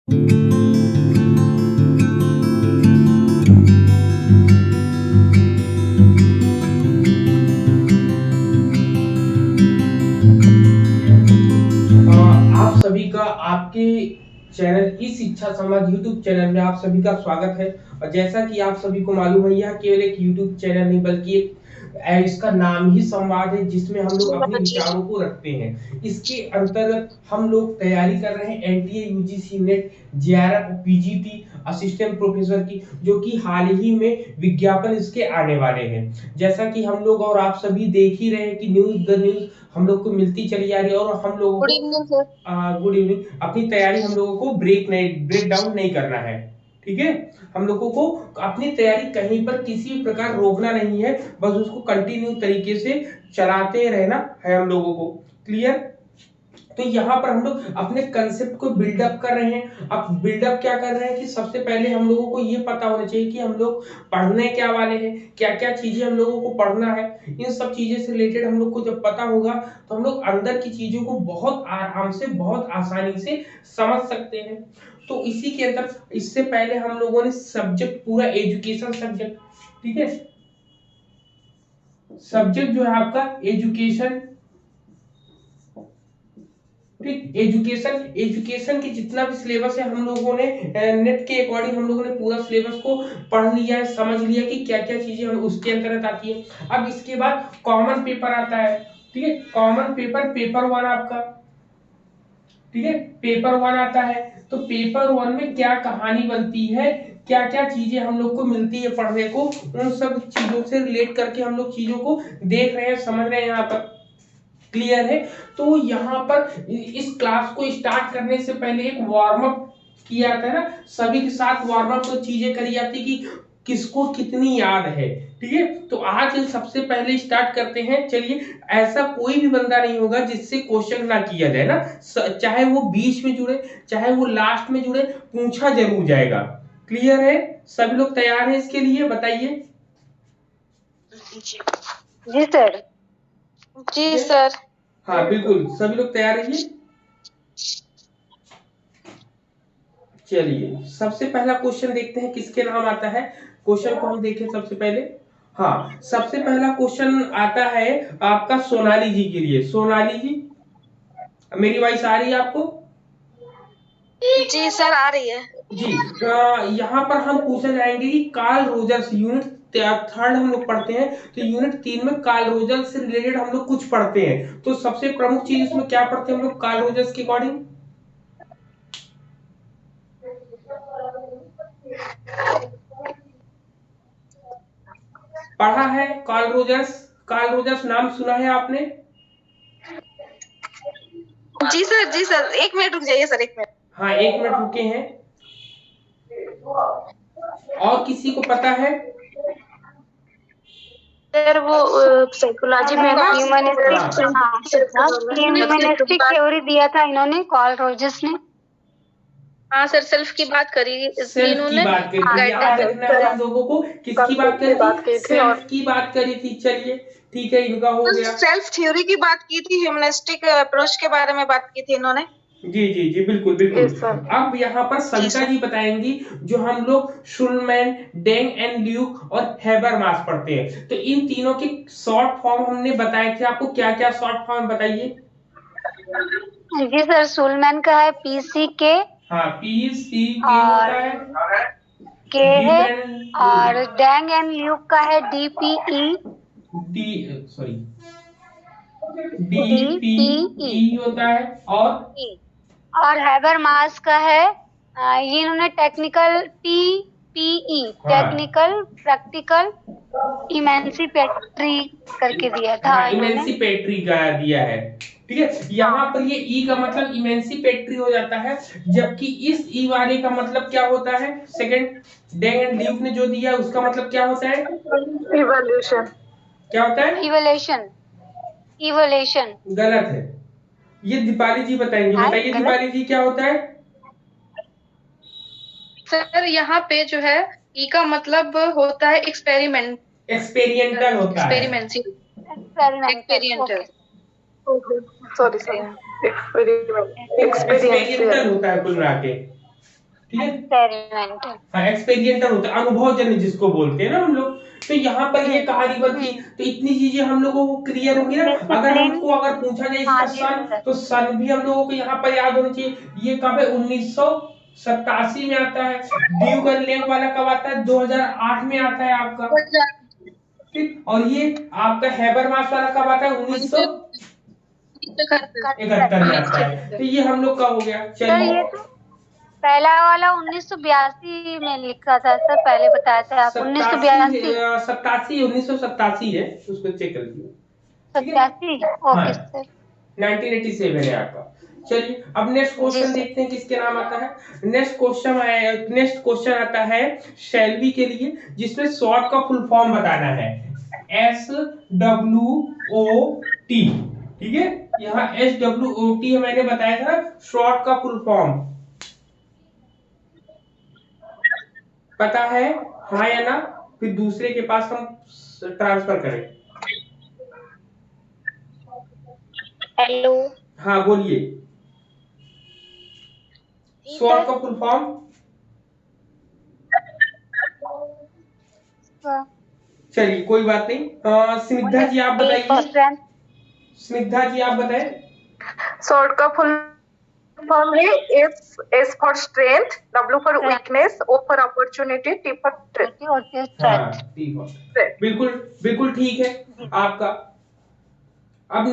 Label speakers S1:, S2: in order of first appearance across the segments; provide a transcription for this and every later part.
S1: आप सभी का आपके चैनल ई शिक्षा समाज यूट्यूब चैनल में आप सभी का स्वागत है। और जैसा कि आप सभी को मालूम है, यह केवल एक यूट्यूब चैनल नहीं बल्कि एक इसका नाम ही संवाद है, जिसमें हम लोग अपने विचारों को रखते हैं। इसके अंतर्गत हम लोग तैयारी कर रहे हैं NTA, UGC net, JRF, PGT, assistant professor की, जो कि हाल ही में विज्ञापन इसके आने वाले हैं। जैसा कि हम लोग और आप सभी देख ही रहे हैं कि न्यूज द न्यूज हम लोग को मिलती चली जा रही है, और हम लोगों
S2: गुड
S1: को
S2: इवनिंग सर।
S1: Good evening. अपनी तैयारी हम लोगों को ब्रेक डाउन नहीं करना है। ठीक है, हम लोगों को अपनी तैयारी कहीं पर किसी भी प्रकार रोकना नहीं है, बस उसको कंटिन्यू तरीके से चलाते रहना है हम लोगों को। क्लियर? तो यहाँ पर हम लोग अपने कंसेप्ट को बिल्डअप कर रहे हैं। अब बिल्डअप क्या कर रहे हैं कि सबसे पहले हम लोगों को ये पता होना चाहिए कि हम लोग पढ़ने क्या वाले हैं, क्या क्या चीजें हम लोगों को पढ़ना है। इन सब चीजें से रिलेटेड हम लोग को जब पता होगा तो हम लोग अंदर की चीजों को बहुत आराम से, बहुत आसानी से समझ सकते हैं। तो इसी के अंदर इससे पहले हम लोगों ने सब्जेक्ट, पूरा एजुकेशन सब्जेक्ट, ठीक है, सब्जेक्ट जो है आपका एजुकेशन, ठीक, एजुकेशन, एजुकेशन की जितना भी सिलेबस है हम लोगों ने नेट के अकॉर्डिंग हम लोगों ने पूरा सिलेबस को पढ़ लिया है, समझ लिया कि क्या क्या चीजें हम उसके अंतर्गत आती है। अब इसके बाद कॉमन पेपर आता है। ठीक है, कॉमन पेपर, पेपर वन आपका, ठीक है, पेपर वन आता है। तो पेपर वन में क्या कहानी बनती है, क्या क्या चीजें हम लोग को मिलती है पढ़ने को, उन सब चीजों से रिलेट करके हम लोग चीजों को देख रहे हैं, समझ रहे हैं यहाँ पर। क्लियर है? तो यहाँ पर इस क्लास को स्टार्ट करने से पहले एक वार्म अप किया जाता है ना, सभी के साथ वार्म अप तो चीजें करी जाती कि किसको कितनी याद है। ठीक है, तो आज सबसे पहले स्टार्ट करते हैं। चलिए, ऐसा कोई भी बंदा नहीं होगा जिससे क्वेश्चन ना किया जाए ना, चाहे वो बीच में जुड़े, चाहे वो लास्ट में जुड़े, पूछा जरूर जाएगा। क्लियर है? सभी लोग तैयार हैं इसके लिए? बताइए।
S2: जी सर। जी सर।
S1: हाँ बिल्कुल, सभी लोग तैयार हैं जी। चलिए, सबसे पहला क्वेश्चन देखते हैं किसके नाम आता है। क्वेश्चन को हम देखें सबसे पहले। हाँ, सबसे पहला क्वेश्चन आता है आपका सोनाली जी के लिए। सोनाली जी, मेरी वॉइस आ रही है आपको?
S2: जी सर, आ रही है
S1: जी। यहाँ पर हम पूछा जाएंगे कि कार्ल रोजर्स, यूनिट थर्ड हम लोग पढ़ते हैं, तो यूनिट 3 में कार्ल रोजर्स से रिलेटेड हम लोग कुछ पढ़ते हैं। तो सबसे प्रमुख चीज इसमें क्या पढ़ते हैं हम लोग कार्ल रोजर्स के अकॉर्डिंग? पढ़ा है कार्ल रोजर्स? कार्ल रोजर्स नाम सुना है आपने?
S2: जी सर। जी सर, 1 मिनट रुक जाइए सर, 1 मिनट।
S1: हाँ, 1 मिनट रुके हैं। और किसी को पता है?
S2: सर वो साइकोलॉजी में ना ह्यूमनिस्टिक थ्योरी दिया था इन्होंने, कार्ल रोजर्स ने। हाँ सर, सेल्फ की बात करी इसलिए
S1: सेल्फ की
S2: इन्होंने
S1: बात करी थी, याद रखना है हम लोगों को। किसकी बात करी थी? सेल्फ की बात करी थी। चलिए, ठीक है, इनका हो गया।
S2: सेल्फ थ्योरी की बात की थी, ह्यूमनिस्टिक अप्रोच के बारे में बात की थी इन्होंने।
S1: जी जी जी, बिल्कुल बिल्कुल। अब यहाँ पर सविता जी बताएंगी, जो हम लोग शुलमैन, डेंग एंड ल्यूक और हैबरमास पढ़ते हैं। तो इन तीनों के शॉर्ट फॉर्म हमने बताए थे आपको, क्या क्या शॉर्ट फॉर्म बताइए।
S2: जी सर, शुलमैन का है PCK।
S1: हाँ, पी सी के होता है,
S2: के है,
S1: डिफरेंट,
S2: और डेंग एंड ल्यूक का है DPE।
S1: D, sorry, D P E होता है।
S2: और हैबरमास का है ये इन्होंने technical TPE, technical practical emancipatory करके दिया था।
S1: हाँ, इमेंसिपेटरी का दिया है। ठीक है, यहाँ पर ये ई का मतलब इमेंसिपेटरी हो जाता है, जबकि इस ई वाले का मतलब क्या होता है? सेकंड, डेंग एंड ल्यूक ने जो दिया है उसका मतलब क्या होता है?
S2: इवोल्यूशन।
S1: क्या होता है?
S2: इवोल्यूशन। इवोल्यूशन।
S1: गलत है। ये दीपाली जी बताएंगे। बताइए दीपाली जी, क्या होता है?
S2: सर यहाँ पे जो है ई का मतलब होता है एक्सपेरिमेंट।
S1: एक्सपेरिमेंटल होता है।
S2: एक्सपेरिमेंटल।
S1: सॉरी सॉरी, एक्सपेरिमेंटल होता है कुल मिला के। ठीक है।
S2: एक्सपेरिमेंटल,
S1: हाँ एक्सपेरिमेंटल होता है, अनुभवजन्य जिसको बोलते हैं ना हम लोग। तो यहाँ पर ये कहानी बनती, तो इतनी चीजें हम लोगों को क्लियर होगी ना। अगर
S2: डिसिप्लिन।
S1: हमको अगर पूछा जाए
S2: हाँ
S1: इसका
S2: जी
S1: सन,
S2: सर।
S1: तो सन भी हम लोगों को यहाँ पर याद होना चाहिए। ये कब है? 1987 में आता है। ड्यूगन लेक वाला कब आता है? 2008 में आता है आपका। ठीक, और ये आपका हैबरमास वाला कब आता है? 1971 में आता है। तो ये हम लोग का हो गया।
S2: सर ये
S1: चलिए
S2: तो पहला वाला 1982 में लिखा था सर, पहले बताया था आप 1982।
S1: 87 है, उसको चेक कर लीजिए। ठीक है,
S2: 87,
S1: हाँ
S2: ओके सर।
S1: 1987 है आपका। चलिए अब नेक्स्ट
S2: जी
S1: क्वेश्चन
S2: सर।
S1: देखते हैं किसके नाम आता है। नेक्स्ट क्वेश्चन आता है शेल्वी के लिए, जिसमें शॉर्ट का फुल फॉर्म बताना है। SWOT। ठीक है, यहाँ SWOT मैंने बताया था ना, शॉर्ट का फुल फॉर्म पता है, हाँ या ना? फिर दूसरे के पास हम ट्रांसफर करें।
S2: हेलो।
S1: हाँ बोलिए, शॉर्ट का फुल फॉर्म। चलिए कोई बात नहीं। स्निग्धा जी आप बताइए। स्निग्धा जी आप बताएं।
S3: शॉर्ट का फुल फॉर्म है S for strength, W for weakness, O for opportunity, T for
S2: strength.
S1: हाँ बिल्कुल बिल्कुल ठीक है आपका। अब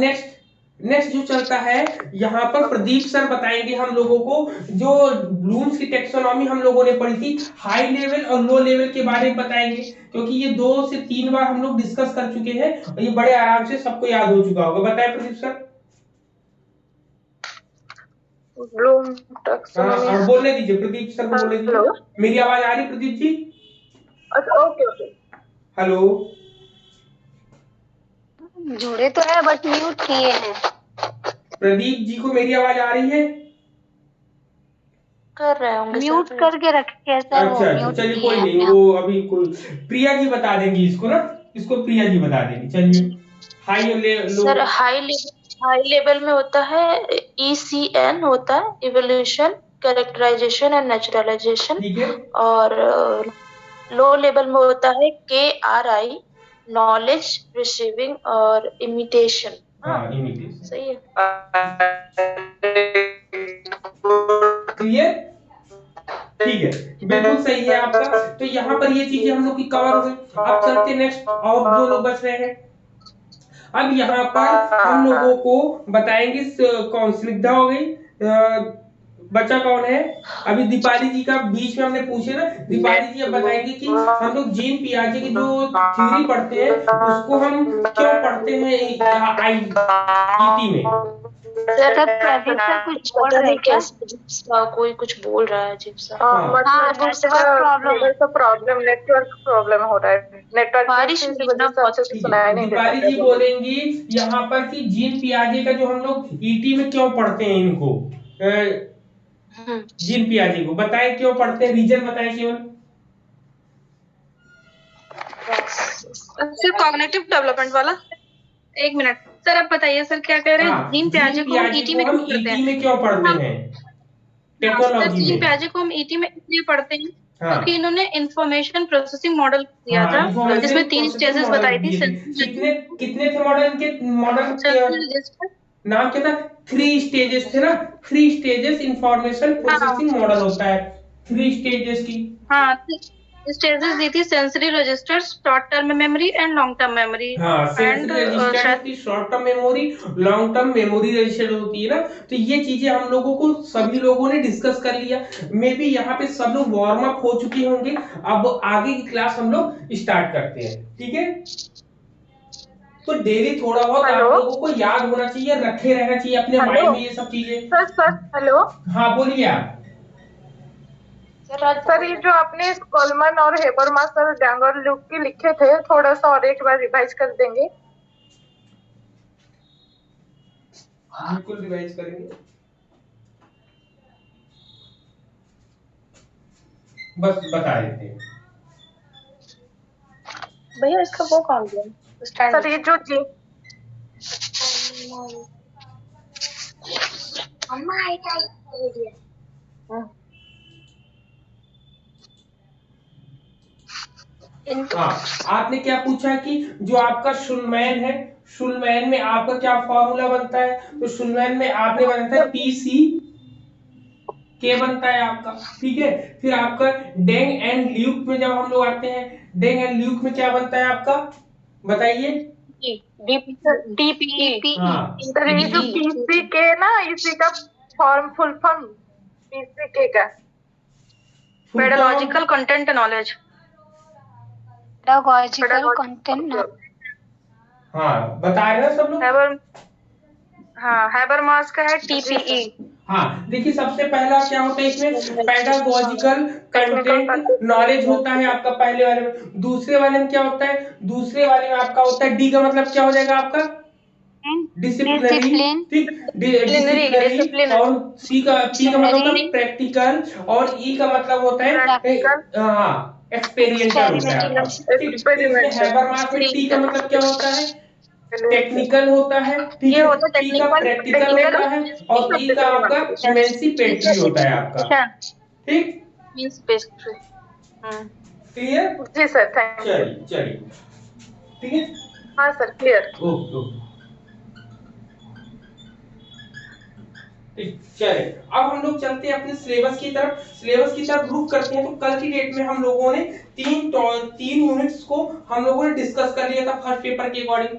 S1: नेक्स्ट जो चलता है, यहाँ पर प्रदीप सर बताएंगे हम लोगों को, जो ब्लूम्स की टेक्सोनॉमी हम लोगों ने पढ़ी थी, हाई लेवल और लो लेवल के बारे में बताएंगे। क्योंकि ये 2 से 3 बार हम लोग डिस्कस कर चुके हैं और ये बड़े आराम से सबको याद हो चुका होगा। बताएं प्रदीप सर।
S3: ब्लूम
S1: हाँ
S3: टैक्सोनॉमी।
S1: और बोलने दीजिए, प्रदीप सर को बोलने दीजिए।
S3: हेलो,
S1: मेरी आवाज आ रही Pradeep ji?
S3: Okay okay.
S1: Hello,
S2: जुड़े तो है बट म्यूट किए हैं।
S1: प्रदीप जी को मेरी आवाज आ रही है?
S2: कर रहे होंगे, म्यूट करके रखे हैं सर, वो
S1: अच्छा अच्छा,
S2: म्यूट
S1: चलिए
S2: किए
S1: कोई
S2: हैं
S1: नहीं,
S2: अपने आप।
S1: वो अभी कोई प्रिया जी बता देंगी इसको ना, इसको प्रिया जी बता देंगी। चलिए हाई और लो।
S4: सर हाई लेवल में होता है ECN, होता है इवोल्यूशन, कैरेक्टराइजेशन एंड नेचुरलाइजेशन।
S1: ठीक है,
S4: और लो लेवल में होता है KRI, नॉलेज रिसीविंग और इमिटेशन।
S1: हाँ इमिटेशन।
S4: सही है।
S1: क्लियर? ठीक है, बिल्कुल सही है आपका। तो यहाँ पर ये चीजें हम लोग की कवर हो गई। अब चलते नेक्स्ट, और जो लोग बच रहे हैं। अब यहाँ पर हम लोगों को बताएंगे कौन, स्निग्धा हो गई, बच्चा कौन है? अभी दीपाली जी का बीच में हमने पूछे ना, दीपाली जी अब बताएंगे कि हम लोग जीन पियाजे की जो थ्योरी पढ़ते हैं उसको हम क्यों पढ़ते हैं IIT में।
S4: सर प्रदीप सर कुछ बोल रहे हैं क्या? कोई कुछ बोल रहा है अजीब सा।
S3: प्रॉब्लम, नेटवर्क प्रॉब्लम हो रहा है। नेटवर्क
S4: बारिश
S3: की वजह से अच्छे से सुनाई नहीं देता।
S1: दीपाली जी बोलेंगी यहाँ पर कि जीन पियाजे का जो हम लोग ईटी में क्यों पढ़ते हैं इनको, जीन पियाजे को बताएं क्यों पढ़ते हैं, रीजन बताएं केवल।
S5: सिर्फ कॉग्निटिव डेवलपमेंट वाला। एक मिनट सर, आप बताइए सर क्या कह रहे हैं? जीन पियाजे को हम ईटी में क्यों पढ़ते हैं?
S1: में क्यों पढ़ते हैं
S5: सर
S1: टेक्नोलॉजी
S5: जीन
S1: में?
S5: पियाजे को हम ईटी में इसलिए पढ़ते हैं
S1: हाँ
S5: क्योंकि इन्होंने इंफॉर्मेशन प्रोसेसिंग मॉडल दिया था, जिसमें 3 स्टेजेस बताई थी।
S1: कितने कितने थे मॉडल के?
S5: रजिस्टर।
S1: नाम क्या था? 3 स्टेजेस थे ना, 3 स्टेजेस इंफॉर्मेशन प्रोसेसिंग मॉडल होता है, 3 स्टेजेस की।
S5: हाँ, स्टेजेस दी थी sensory register, short term memory and long term memory.
S1: हाँ सेंसरी रजिस्टर होती, short term memory, long term memory register होती है ना। तो ये चीजें हम लोगों को सभी लोगों ने डिस्कस कर लिया। मे बी यहाँ पे सब लोग वार्म अप हो चुके होंगे। अब आगे की क्लास हम लोग स्टार्ट करते हैं, ठीक है? तो डेली थोड़ा बहुत आप लोगों को याद होना चाहिए, रखे रहना चाहिए अपने माइंड में ये सब चीजें।
S3: Sir hello.
S1: हाँ बोलिए आप।
S3: सर ये जो आपने कोलमन और हेबरमास और डैंगर लुक की लिखे थे, थोड़ा सा और एक बार रिवाइज कर देंगे?
S1: बिल्कुल रिवाइज करेंगे, बस बता देते हैं।
S5: भैया इसका वो कौन दिया?
S3: सर ये जो जी
S1: हाँ, आपने क्या पूछा कि जो आपका शुलमैन है, शुलमैन में आपका क्या फॉर्मूला बनता है? तो शुलमैन में आपने बनाता है पीसी के बनता है आपका, ठीक है। फिर आपका डेंग एंड ल्यूक में जब हम लोग आते हैं, डेंग एंड ल्यूक में क्या बनता है आपका, बताइए।
S3: डीपीई।
S1: हाँ,
S3: सर ये जो पीसी के ना, इसी का फुल फॉर्म पीसी के का
S5: pedological content knowledge.
S2: Pedagogical content.
S1: हाँ, बता रहे हैं सब लोग।
S5: हैबरमास का है टीपीई।
S1: हाँ, देखिए सबसे पहला क्या होता है इसमें, पेडागोजिकल कंटेंट नॉलेज होता है आपका पहले वाले में। दूसरे वाले में क्या होता है, दूसरे वाले में आपका होता है डी का मतलब क्या हो जाएगा आपका, डिसिप्लिनरी, ठीक, डिसिप्लिनरी। और सी का, पी का मतलब होता है प्रैक्टिकल, और ई का मतलब होता है हाँ एक्सपेरिमेंटल होता है आपका, ठीक। तो इसमें हैबरमास में टी का मतलब क्या होता है, टेक्निकल होता है, ठीक है। पी का प्रैक्टिकल होता है, और ई का आपका इमेंसिपेटरी होता है आपका, ठीक,
S5: मींस पेस्ट्री।
S1: क्लियर।
S3: जी सर, थैंक यू।
S1: चलिए चलिए, ठीक है।
S3: हाँ सर, क्लियर।
S1: ओके ओके, ठीक, चलिए अब हम लोग चलते हैं अपने सिलेबस की तरफ, सिलेबस की तरफ रुक करते हैं। तो कल की डेट में हम लोगों ने तीन यूनिट्स को हम लोगों ने डिस्कस कर लिया था फर्स्ट पेपर के अकॉर्डिंग,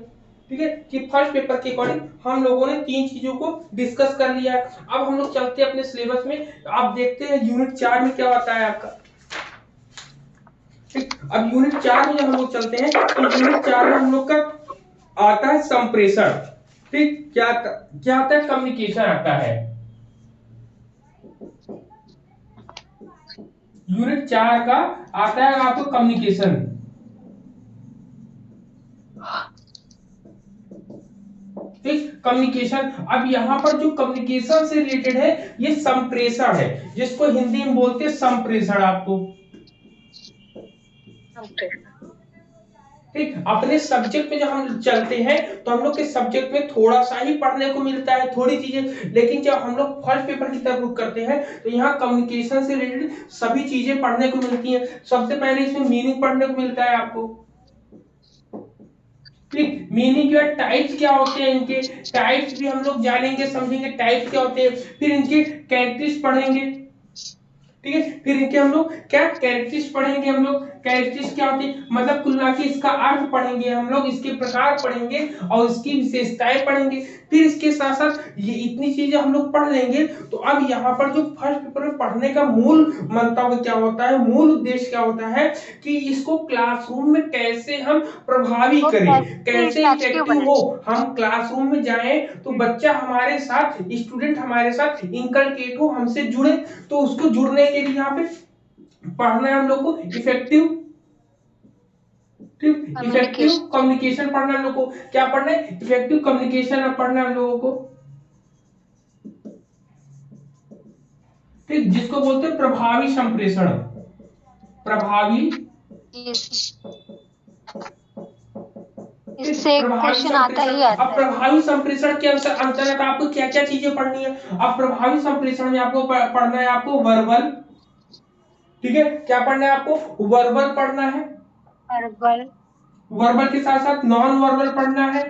S1: ठीक है, कि फर्स्ट पेपर के अकॉर्डिंग हम लोगों ने तीन चीजों को डिस्कस कर लिया। अब हम लोग चलते हैं अपने सिलेबस में, आप देखते हैं यूनिट 4 में क्या आता है आपका, ठीक। अब यूनिट 4 में जब हम लोग चलते हैं, तो यूनिट 4 में हम लोग का आता है संप्रेषण, ठीक, क्या क्या आता है, कम्युनिकेशन आता है। यूनिट 4 का आता है आपको कम्युनिकेशन, ठीक, कम्युनिकेशन। अब यहाँ पर जो कम्युनिकेशन से रिलेटेड है, ये संप्रेषण है, जिसको हिंदी में बोलते हैं संप्रेषण आपको, ठीक। अपने सब्जेक्ट में जब हम चलते हैं, तो हम लोग के सब्जेक्ट में थोड़ा सा ही पढ़ने को मिलता है, थोड़ी चीजें, लेकिन जब हम लोग फर्स्ट पेपर की तरफ रुक करते हैं, तो यहाँ कम्युनिकेशन से रिलेटेड सभी चीजें पढ़ने को मिलती हैं। सबसे पहले इसमें मीनिंग पढ़ने को मिलता है आपको, ठीक, मीनिंग क्या, टाइप्स क्या होते हैं, इनके टाइप्स भी हम लोग जानेंगे, समझेंगे टाइप्स क्या होते हैं। फिर इनके कैरेक्टरिस्टिक्स पढ़ेंगे, ठीक है। फिर इनके हम लोग क्या कैरेक्टरिस्टिक्स पढ़ेंगे, हम लोग कैरेक्टरिस्टिक्स क्या होती है, मतलब कुल मिला के इसका अर्थ पढ़ेंगे हम लोग, इसके प्रकार पढ़ेंगे, और इसकी विशेषताएं पढ़ेंगे। फिर इसके साथ साथ ये इतनी चीजें हम लोग पढ़ लेंगे, तो अब यहाँ पर जो फर्स्ट पेपर में पढ़ने का मूल मंतव्य क्या होता है, मूल उद्देश्य क्या होता है, कि इसको क्लासरूम में कैसे हम प्रभावी करें, कैसे इफेक्टिव हो। हम क्लासरूम में जाएं तो बच्चा हमारे साथ, स्टूडेंट हमारे साथ इनकलकेट हो, हमसे जुड़े, तो उसको जुड़ने के लिए यहाँ पे पढ़ना है हम लोग को इफेक्टिव, ठीक, इफेक्टिव कम्युनिकेशन पढ़ना है हम लोग को। क्या पढ़ना है, इफेक्टिव कम्युनिकेशन पढ़ना है हम लोगों को, ठीक, जिसको बोलते हैं प्रभावी संप्रेषण, प्रभावी,
S2: इससे क्वेश्चन आता ही आता
S1: अब प्रभावी संप्रेषण के अंतर्गत आपको क्या क्या चीजें पढ़नी है। अब प्रभावी संप्रेषण में आपको पढ़ना है आपको वर्बल, ठीक है, क्या पढ़ना है आपको, वर्बल पढ़ना है,
S2: वर्बल,
S1: वर्बल के साथ साथ नॉन वर्बल पढ़ना है,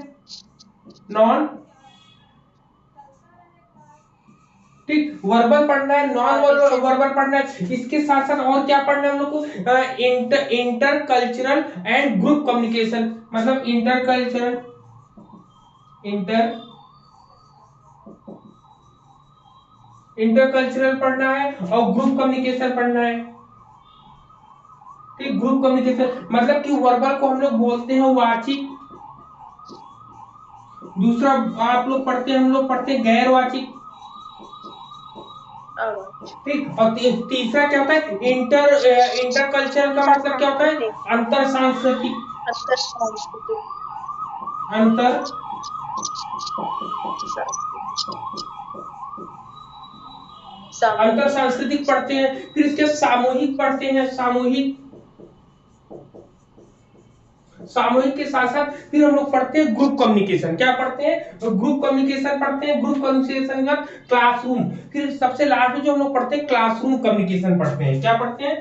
S1: नॉन, ठीक, वर्बल पढ़ना है, नॉन वर्बल पढ़ना है। इसके साथ साथ और क्या पढ़ना है हम लोग को, inter cultural and group communication, मतलब इंटर कल्चरल, इंटरकल्चरल पढ़ना है, और ग्रुप कम्युनिकेशन पढ़ना है, ठीक। ग्रुप कम्युनिकेशन मतलब कि वर्बल को हम लोग बोलते हैं वाचिक, दूसरा आप लोग पढ़ते हैं, हम लोग पढ़ते हैं गैर वाचिक, ठीक। और तीसरा क्या होता है, इंटरकल्चरल का मतलब क्या होता है, अंतर सांस्कृतिक, अंतर सांस्कृतिक पढ़ते हैं। फिर इसके सामूहिक पढ़ते हैं, सामूहिक, सामूहिक के साथ साथ फिर हम लोग पढ़ते हैं ग्रुप कम्युनिकेशन। क्या पढ़ते हैं, तो ग्रुप कम्युनिकेशन पढ़ते हैं। ग्रुप कम्युनिकेशन का क्लासरूम, फिर सबसे लास्ट में जो हम लोग पढ़ते हैं क्लासरूम कम्युनिकेशन पढ़ते हैं। क्या पढ़ते हैं,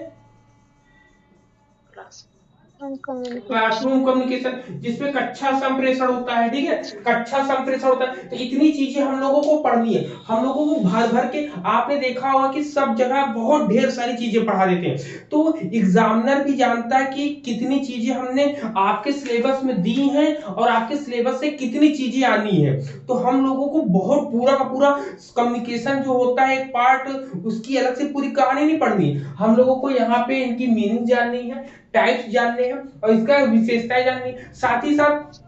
S1: क्लासरूम कम्युनिकेशन जिसमें कक्षा संप्रेषण होता है, ठीक है, कक्षा संप्रेषण होता है। तो इतनी चीजें हम लोगों को पढ़नी है, हम लोगों को भर भर के, आपने देखा होगा कि सब जगह बहुत ढेर सारी चीजें पढ़ा देते हैं, तो एग्जामिनर भी जानता है कि कितनी चीजें हमने आपके सिलेबस में दी हैं और आपके सिलेबस से कितनी चीजें आनी है। तो हम लोगों को बहुत पूरा का पूरा कम्युनिकेशन जो होता है एक पार्ट, उसकी अलग से पूरी कहानी नहीं पढ़नी, हम लोगों को यहाँ पे इनकी मीनिंग जाननी है, टाइप्स जानने हैं और इसका विशेषताएं जाननी है। साथ ही साथ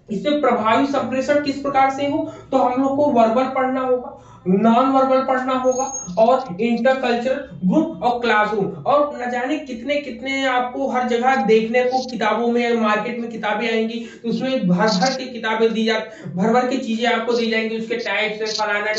S1: इसमें प्रभावी संप्रेषण किस प्रकार से हो, तो हम लोग को वर्बल पढ़ना होगा, नॉन वर्बल पढ़ना होगा और इंटरकल्चरल ग्रुप और क्लासरूम, और न जाने कितने कितने आपको हर जगह देखने को किताबों में, मार्केट में किताबें आएंगी तो उसमें भर भर के किताबें दी जा, भर भर के चीजें आपको दी जाएंगी, उसके टाइप से फलाना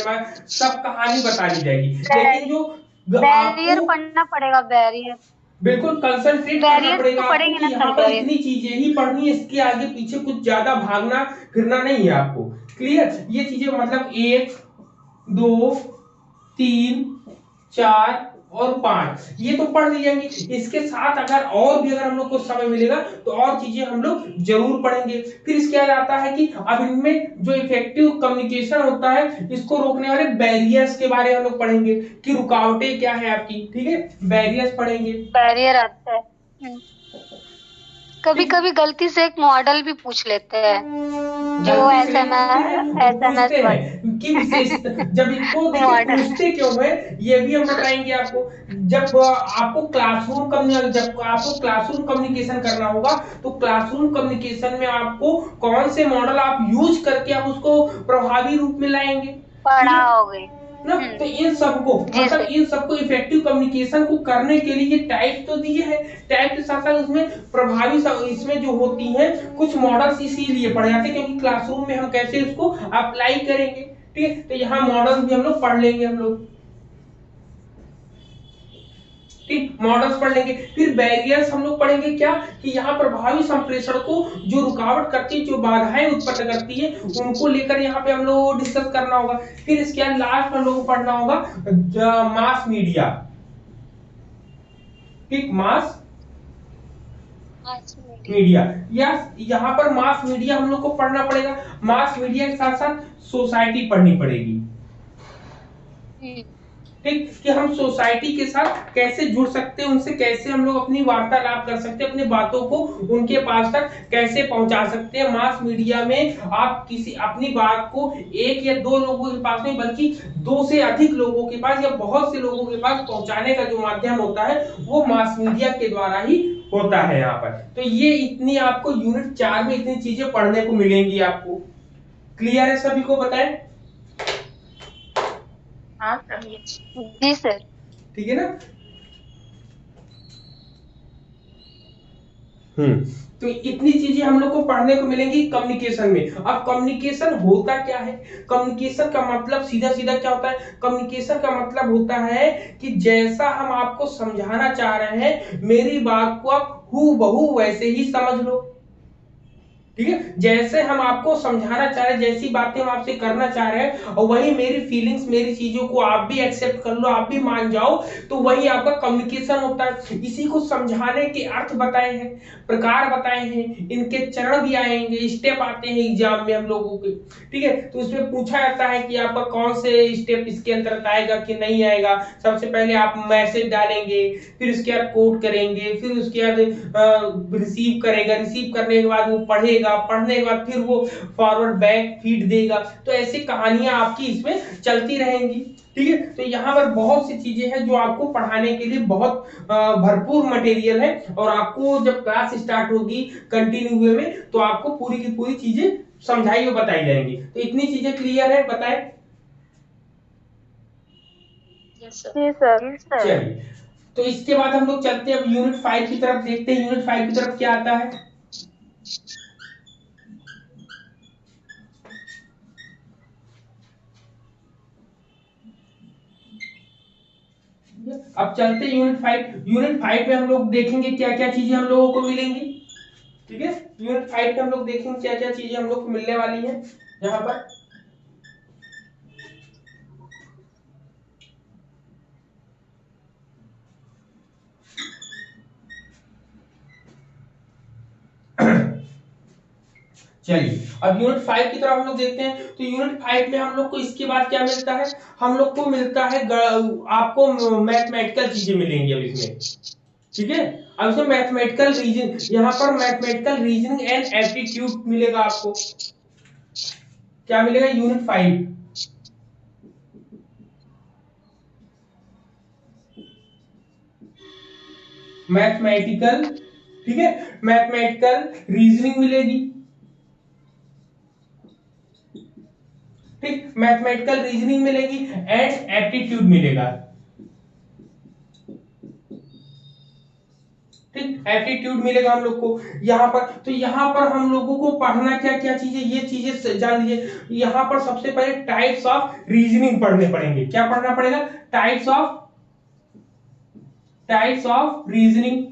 S1: सब कहानी बता दी जाएगी। लेकिन जो
S2: बैरियर पढ़ना पड़ेगा, बैरियर
S1: बिल्कुल कंसंट्रेट करना पड़ेगा आपको कि यहाँ पर इतनी चीजें ही पढ़नी है, इसके आगे पीछे कुछ ज्यादा भागना फिरना नहीं है आपको। क्लियर, ये चीजें मतलब 1 2 3 4 और 5 ये तो पढ़ ली जाएंगी। इसके साथ अगर और भी अगर हम लोग को समय मिलेगा तो और चीजें हम लोग जरूर पढ़ेंगे। फिर इसके बाद आता है कि अब इनमें जो इफेक्टिव कम्युनिकेशन होता है इसको रोकने वाले बैरियर्स के बारे में हम लोग पढ़ेंगे कि रुकावटें क्या है आपकी, ठीक है, बैरियर्स पढ़ेंगे।
S2: बैरियर आता है, कभी कभी गलती से एक मॉडल भी पूछ लेते हैं जो SMS
S1: कि विशेष जब इनको देखिए पूछते क्यों है ये भी हम बताएंगे आपको। जब आपको क्लासरूम कम्युनिकेशन करना होगा तो क्लासरूम कम्युनिकेशन में आपको कौन से मॉडल आप यूज करके आप उसको प्रभावी रूप में लाएंगे,
S2: पढ़ा होगे
S1: ना। तो इन सबको मतलब इन सबको इफेक्टिव कम्युनिकेशन को करने के लिए ये टाइप तो दिए हैं, टाइप के साथ साथ उसमें प्रभावी इसमें जो होती हैं कुछ मॉडल्स इसीलिए पढ़े जाते हैं क्योंकि क्लासरूम में हम कैसे उसको अप्लाई करेंगे, ठीक है। तो यहाँ मॉडल्स भी हम लोग पढ़ लेंगे, हम लोग ठीक मॉडल्स पढ़ लेंगे। फिर बैरियर्स हम लोग पढ़ेंगे क्या कि यहाँ प्रभावी संप्रेषण को जो रुकावट करती है, जो बाधाएं उत्पन्न करती है उनको लेकर यहाँ पे हम लोग डिस्कस करना होगा। फिर इसके बाद लास्ट में हम लोग को पढ़ना होगा मास मीडिया, ठीक, मास मीडिया, या यहाँ पर मास मीडिया हम लोग को पढ़ना पड़ेगा। मास मीडिया के साथ साथ सोसाइटी पढ़नी पड़ेगी, ठीक, कि हम सोसाइटी के साथ कैसे जुड़ सकते हैं, उनसे कैसे हम लोग अपनी वार्तालाप कर सकते हैं, अपनी बातों को उनके पास तक कैसे पहुंचा सकते हैं। मास मीडिया में आप किसी अपनी बात को 1 या 2 लोगों के पास नहीं बल्कि 2 से अधिक लोगों के पास या बहुत से लोगों के पास पहुंचाने का जो माध्यम होता है वो मास मीडिया के द्वारा ही होता है यहाँ पर। तो ये इतनी आपको यूनिट 4 में इतनी चीजें पढ़ने को मिलेंगी आपको। क्लियर है सभी को, बताएं?
S4: हाँ
S2: जी सर,
S1: ठीक है ना। तो इतनी चीजें हम लोग को पढ़ने को मिलेंगी कम्युनिकेशन में। अब कम्युनिकेशन होता क्या है, कम्युनिकेशन का मतलब सीधा सीधा क्या होता है, कम्युनिकेशन का मतलब होता है कि जैसा हम आपको समझाना चाह रहे हैं मेरी बात को आप हूबहू वैसे ही समझ लो, ठीक है। जैसे हम आपको समझाना चाह रहे हैं, जैसी बातें हम आपसे करना चाह रहे हैं और वही मेरी फीलिंग्स, मेरी चीजों को आप भी एक्सेप्ट कर लो, आप भी मान जाओ, तो वही आपका कम्युनिकेशन होता है। इसी को समझाने के अर्थ बताए हैं, प्रकार बताए हैं, इनके चरण भी आएंगे, स्टेप आते हैं एग्जाम में हम लोगों के, ठीक है। तो उसमें पूछा जाता है कि आपका कौन से स्टेप इसके अंतर्गत आएगा कि नहीं आएगा। सबसे पहले आप मैसेज डालेंगे, फिर उसके बाद कोड करेंगे, फिर उसके बाद रिसीव करेगा, रिसीव करने के बाद वो पढ़ेगा, पढ़ने के बाद फिर वो फॉरवर्ड बैक फीड देगा। तो ऐसी कहानियां आपकी इसमें चलती रहेंगी, ठीक है। तो यहाँ पर बहुत सी चीजें हैं जो आपको पढ़ाने के लिए बहुत भरपूर मटेरियल है और आपको जब क्लास स्टार्ट होगी कंटिन्यू वे में तो आपको पूरी की पूरी चीजें समझाई और बताई जाएंगी। तो इतनी चीजें क्लियर है, बताएं?
S3: जी सर।
S1: चलिए, तो इसके बाद हम लोग चलते हैं अब यूनिट 5 की तरफ, देखते हैं यूनिट 5 की तरफ क्या आता है। अब चलते यूनिट 5। यूनिट 5 में हम लोग देखेंगे क्या क्या चीजें हम लोगों को मिलेंगी, ठीक है। यूनिट 5 में हम लोग देखेंगे क्या क्या चीजें हम लोग को मिलने वाली है यहाँ पर। चलिए अब यूनिट 5 की तरफ हम लोग देखते हैं। तो यूनिट 5 में हम लोग को इसके बाद क्या मिलता है, हम लोग को मिलता है आपको मैथमेटिकल चीजें मिलेंगी अब इसमें, ठीक है। अब इसमें मैथमेटिकल रीजन, यहाँ पर मैथमेटिकल रीजनिंग एंड एप्टीट्यूड मिलेगा आपको। क्या मिलेगा यूनिट 5, मैथमेटिकल, ठीक है, मैथमेटिकल रीजनिंग मिलेगी, ठीक, मैथमेटिकल रीजनिंग मिलेगी एंड एप्टीट्यूड मिलेगा, ठीक, एप्टीट्यूड मिलेगा हम लोग को यहाँ पर। तो यहाँ पर हम लोगों को पढ़ना क्या क्या चीजें, ये चीजें जान लीजिए। यहाँ पर सबसे पहले टाइप्स ऑफ रीजनिंग पढ़ने पड़ेंगे। क्या पढ़ना पड़ेगा, टाइप्स ऑफ रीजनिंग,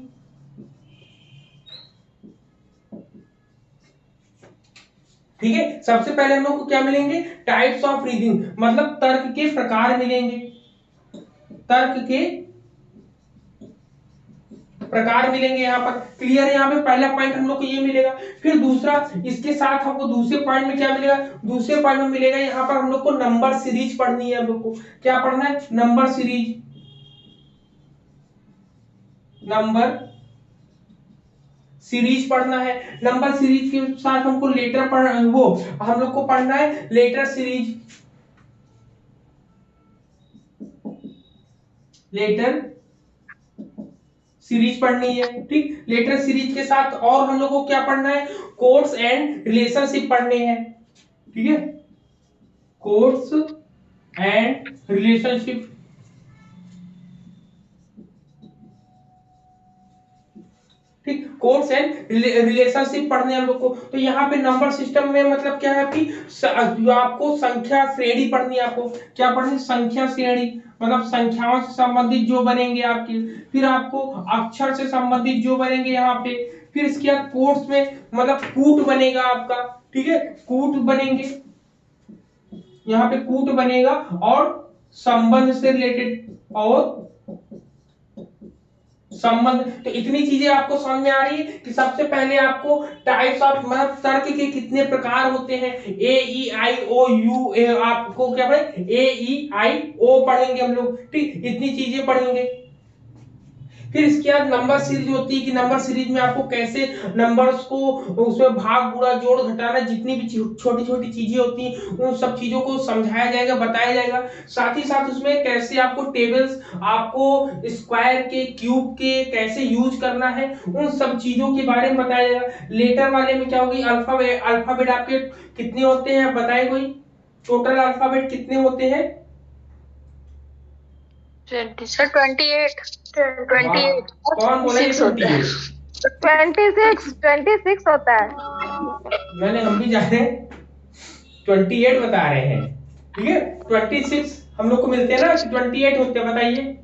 S1: ठीक है। सबसे पहले हम लोग को क्या मिलेंगे, टाइप्स ऑफ रीजनिंग, मतलब तर्क के प्रकार मिलेंगे, तर्क के प्रकार मिलेंगे यहाँ पर। क्लियर है, यहाँ पे पहला पॉइंट हम लोग को ये मिलेगा। फिर दूसरा, इसके साथ हमको दूसरे पॉइंट में क्या मिलेगा, दूसरे पॉइंट में मिलेगा यहाँ पर हम लोग को नंबर सीरीज पढ़नी है। हम लोग को क्या पढ़ना है, नंबर सीरीज, नंबर सीरीज पढ़ना है। नंबर सीरीज के साथ हमको लेटर पढ़ना, वो हम लोग को पढ़ना है लेटर सीरीज, लेटर सीरीज पढ़नी है, ठीक। लेटर सीरीज के साथ और हम लोग को क्या पढ़ना है, कोट्स एंड रिलेशनशिप पढ़ने हैं, ठीक है, कोट्स एंड रिलेशनशिप, ठीक, कोट्स एंड रिलेशनशिप पढ़ने हम लोग को। तो यहाँ पे नंबर सिस्टम में मतलब क्या है कि आपको संख्या श्रेणी पढ़नी है। आपको क्या पढ़नी, संख्या श्रेणी, मतलब संख्याओं से संबंधित जो बनेंगे आपके, फिर आपको अक्षर से संबंधित जो बनेंगे यहाँ पे, फिर इसके बाद कोट्स में मतलब कूट बनेगा आपका, ठीक है, कूट बनेंगे, यहाँ पे कूट बनेगा, और संबंध से रिलेटेड, और संबंध। तो इतनी चीजें आपको समझ में आ रही है कि सबसे पहले आपको टाइप्स ऑफ, मतलब तर्क के कितने प्रकार होते हैं, ए ई आई ओ यू, आपको क्या पढ़े, ए ई आई ओ पढ़ेंगे हम लोग, ठीक, इतनी चीजें पढ़ेंगे। फिर इसके बाद नंबर सीरीज होती है कि नंबर सीरीज में आपको कैसे नंबर्स को, उसमें भाग गुणा जोड़ घटाना, जितनी भी छोटी छोटी चीजें होती हैं उन सब चीजों को समझाया जाएगा, बताया जाएगा। साथ ही साथ उसमें कैसे आपको टेबल्स, आपको स्क्वायर के, क्यूब के कैसे यूज करना है, उन सब चीजों के बारे में बताया जाएगा। लेटर वाले में क्या होगी, अल्फाबेट आपके कितने होते हैं, बताए कोई, टोटल अल्फाबेट कितने होते हैं,
S2: 28
S1: कौन बोला,
S2: 26 होता है।
S3: 26 होता है।
S1: मैंने, हम भी जाने 28 बता रहे हैं, ठीक है। 26 हम लोग को मिलते हैं ना, 28 होते हैं, बताइए।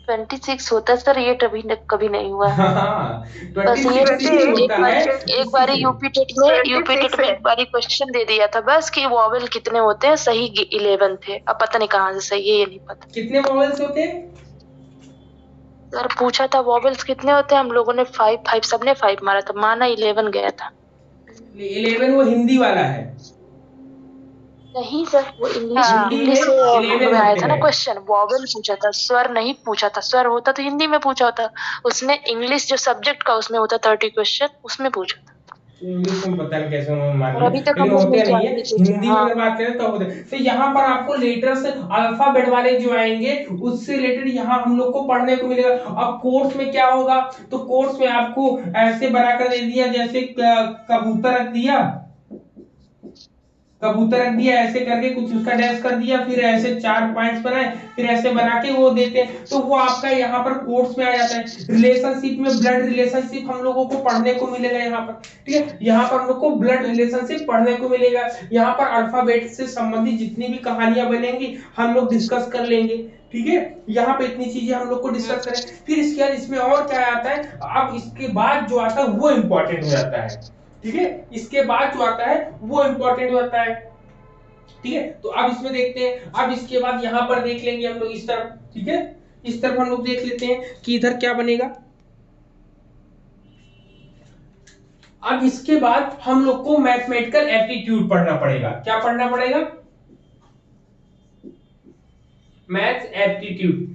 S4: 26 होता है सर, ये कभी नहीं हुआ।
S1: हाँ,
S4: बस ये
S1: 26 होता है।
S4: एक बारी यूपी टेट में एक बारी क्वेश्चन दे दिया था बस कि वॉवेल कितने होते हैं, सही 11 थे। अब पता नहीं कहाँ से सही है, ये नहीं पता।
S1: कितने वॉवेल्स होते हैं
S4: सर पूछा था वॉवेल्स कितने होते हैं, हम लोगों ने 5 सबने 5 मारा था, माना 11 गया था।
S1: 11 वो हिंदी वाला है,
S4: नहीं सर, वो इंग्लिश में आया था ना क्वेश्चन, वॉवेल पूछा था, स्वर नहीं पूछा था। स्वर होता तो हिंदी में पूछा होता, उसने इंग्लिश जो सब्जेक्ट का उसमें होता 30 क्वेश्चन, उसमें पूछा था।
S1: इंग्लिश में पता नहीं कैसे मान
S4: अभी तक
S1: लेकिन होते नहीं है, हिंदी में अगर बात करें तो होते। तो यहाँ पर आपको लेटर्स अल्फाबेट वाले जो आएंगे उससे रिलेटेड यहाँ हम लोग को पढ़ने को मिलेगा। अब कोर्स में क्या होगा, तो कोर्स में आपको ऐसे बनाकर दे दिया, जैसे कबूतर रख दिया, कबूतर रख दिया, ऐसे करके कुछ उसका डैश कर दिया, फिर ऐसे 4 पॉइंट्स बनाए, फिर ऐसे बना के वो देते हैं, तो वो आपका यहाँ पर कोर्स में आ जाता है। रिलेशनशिप में ब्लड रिलेशनशिप हम लोगों को पढ़ने को मिलेगा यहाँ पर, ठीक है। यहाँ पर हम लोग को ब्लड रिलेशनशिप पढ़ने को मिलेगा। यहाँ पर अल्फाबेट से संबंधित जितनी भी कहानियां बनेंगी हम लोग डिस्कस कर लेंगे, ठीक है। यहाँ पे इतनी चीजें हम लोग को डिस्कस करें। फिर इसके बाद इसमें और क्या आता है, अब इसके बाद जो आता है वो इंपॉर्टेंट हो जाता है, ठीक है। इसके बाद जो आता है वो इंपॉर्टेंट होता है, ठीक है। तो अब इसमें देखते हैं, अब इसके बाद यहाँ पर देख लेंगे हम लोग इस तरफ, ठीक है। इस तरफ हम लोग देख लेते हैं कि इधर क्या बनेगा। अब इसके बाद हम लोग को मैथमेटिकल एप्टीट्यूड पढ़ना पड़ेगा। क्या पढ़ना पड़ेगा? Maths aptitude.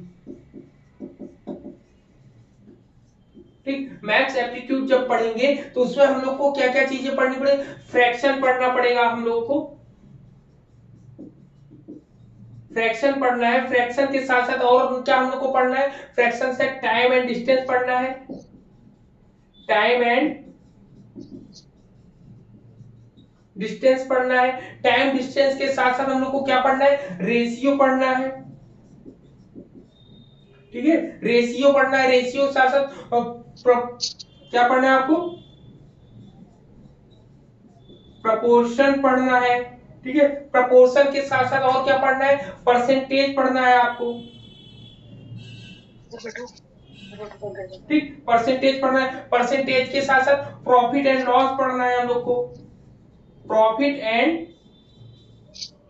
S1: ठीक, मैथ्स एप्टीट्यूड जब पढ़ेंगे तो उसमें हम लोग को क्या क्या चीजें पढ़नी पड़ेगी? फ्रैक्शन पढ़ना पड़ेगा हम लोगों को, फ्रैक्शन पढ़ना है। फ्रैक्शन के साथ साथ और क्या हम लोग को पढ़ना है? फ्रैक्शन से टाइम एंड डिस्टेंस पढ़ना है, टाइम एंड डिस्टेंस पढ़ना है। टाइम डिस्टेंस के साथ साथ हम लोग को क्या पढ़ना है? रेशियो पढ़ना है। ठीक है, रेशियो पढ़ना है। रेशियो के साथ साथ क्या पढ़ना है आपको? प्रपोर्शन पढ़ना है। ठीक है, प्रपोर्शन के साथ साथ और क्या पढ़ना है? परसेंटेज पढ़ना है आपको। ठीक, परसेंटेज पढ़ना है। परसेंटेज के साथ साथ प्रॉफिट एंड लॉस पढ़ना है हम लोग को, प्रॉफिट एंड